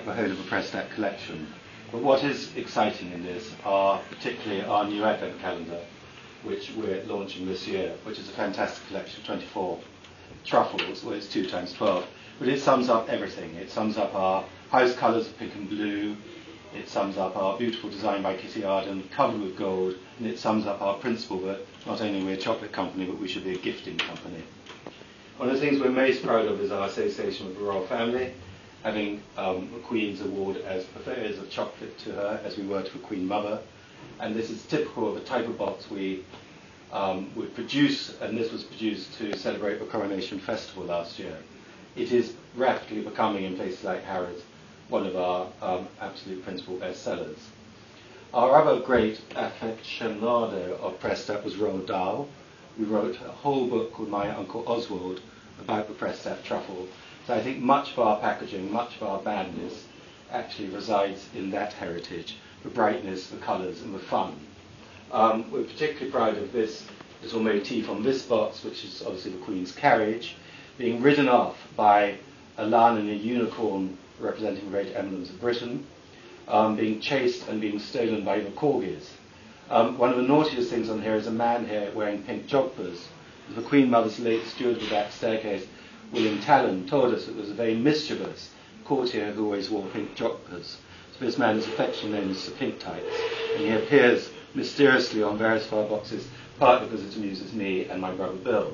the whole of the Prestat collection. But what is exciting in this are particularly our new Advent calendar, which we're launching this year, which is a fantastic collection of 24 truffles, well, it's 2 times 12, but it sums up everything. It sums up our house colours of pink and blue, it sums up our beautiful design by Kitty Arden, covered with gold, and it sums up our principle that not only we're a chocolate company, but we should be a gifting company. One of the things we're most proud of is our association with the royal family, having the Queen's award as purveyors of chocolate to her, as we were to the Queen Mother. And this is typical of the type of box we would produce, and this was produced to celebrate the Coronation Festival last year. It is rapidly becoming, in places like Harrods, one of our absolute principal bestsellers. Our other great aficionado of Prestat was Roald Dahl, who wrote a whole book called My Uncle Oswald about the Prestat truffle. So I think much of our packaging, much of our badness actually resides in that heritage, the brightness, the colours and the fun. We're particularly proud of this little motif on this box, which is obviously the Queen's carriage, being ridden off by a lion and a unicorn representing the great emblems of Britain, being chased and being stolen by the corgis. One of the naughtiest things on here is a man here wearing pink joggers. The Queen Mother's late steward of that staircase, William Keeling, told us it was a very mischievous courtier who always wore pink joggers. So this man is affectionately known as the Pink Tights, and he appears mysteriously on various of our boxes, partly because it amuses me and my brother Bill.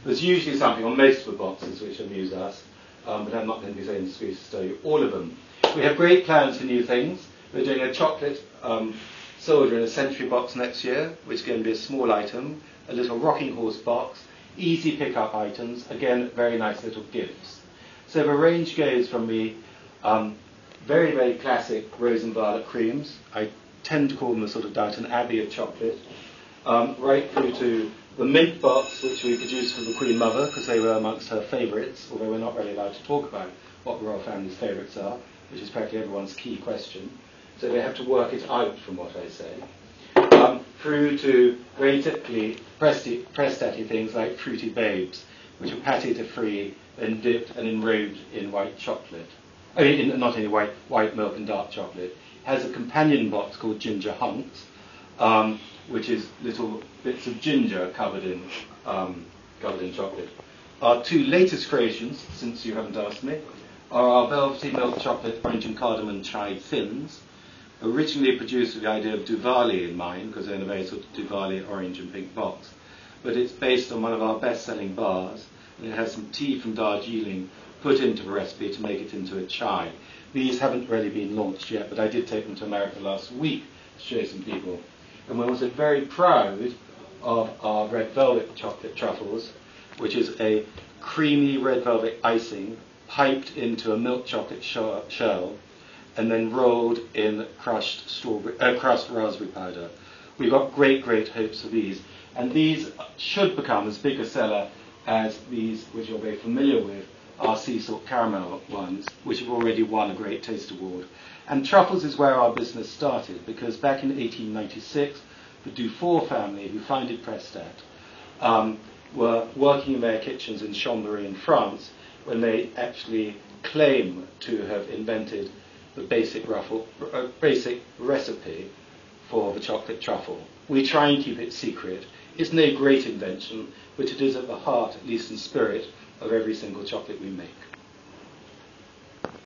There's usually something on most of the boxes which amuse us, but I'm not going to be so indiscreet to tell you all of them. We have great plans for new things. We're doing a chocolate soldier in a century box next year, which is going to be a small item, a little rocking horse box, easy pick-up items, again, very nice little gifts. So the range goes from the very, very classic rose and violet creams. I tend to call them a sort of Downton Abbey of chocolate, right through to the mint box, which we produced for the Queen Mother, because they were amongst her favourites, although we're not really allowed to talk about what the royal family's favourites are, which is practically everyone's key question. So they have to work it out from what I say. Through to very typically Prestat-y things like Fruity Babes, which are pâté de fruits, then dipped and enrobed in white chocolate. I mean, not only white milk and dark chocolate. It has a companion box called Ginger Hunks, which is little bits of ginger covered in chocolate. Our 2 latest creations, since you haven't asked me, are our velvety milk chocolate orange and cardamom chai thins, originally produced with the idea of Diwali in mind, because they're in a very sort of Diwali orange and pink box. But it's based on one of our best-selling bars, and it has some tea from Darjeeling put into the recipe to make it into a chai. These haven't really been launched yet, but I did take them to America last week to show some people. And we're also very proud of our red velvet chocolate truffles, which is a creamy red velvet icing piped into a milk chocolate shell and then rolled in crushed raspberry powder. We've got great, great hopes for these. And these should become as big a seller as these, which you're very familiar with, our sea salt caramel ones, which have already won a Great Taste Award. And truffles is where our business started, because back in 1896, the Dufour family, who founded Prestat, were working in their kitchens in Chambéry in France when they actually claim to have invented the basic recipe for the chocolate truffle. We try and keep it secret. It's no great invention, but it is at the heart, at least in spirit, of every single chocolate we make.